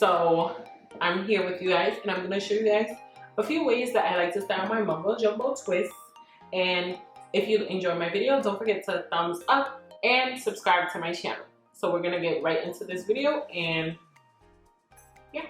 So I'm here with you guys, and I'm going to show you guys a few ways that I like to style my mumbo jumbo twists. And if you enjoy my video, don't forget to thumbs up and subscribe to my channel. So we're going to get right into this video, and yeah.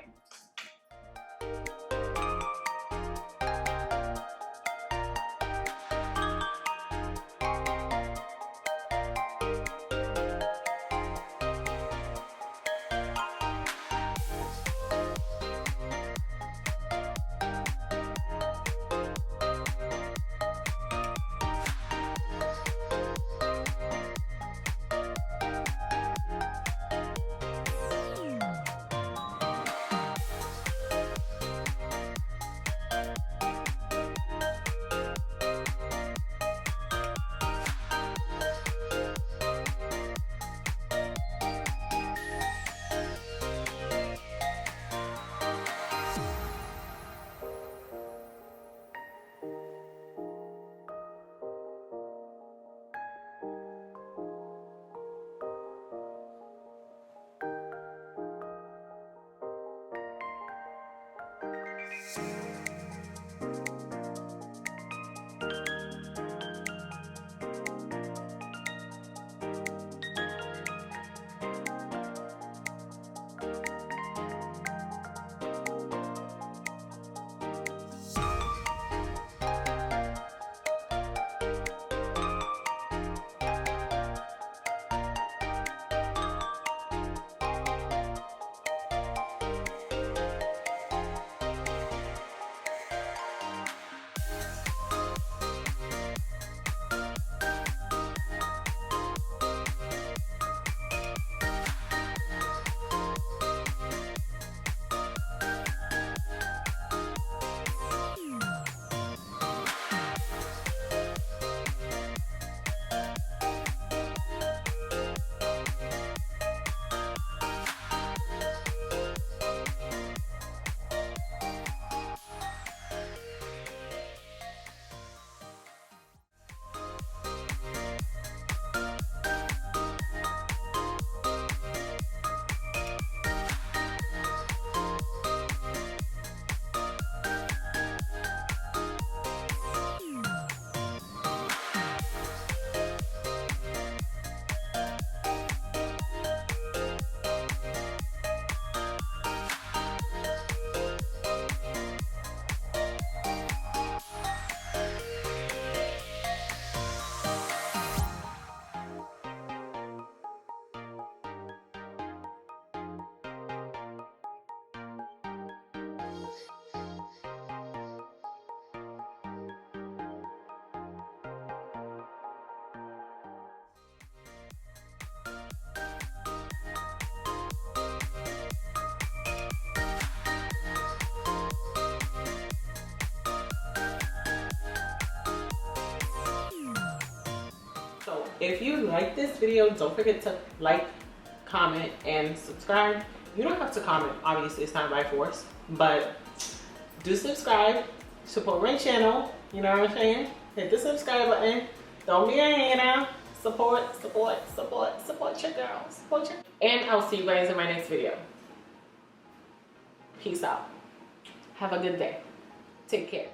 So if you like this video, don't forget to like, comment, and subscribe. You don't have to comment, obviously it's not by force, but do subscribe, support my channel, you know what I'm saying? Hit the subscribe button, don't be a hater, support your girl, support your. And I'll see you guys in my next video. Peace out. Have a good day. Take care.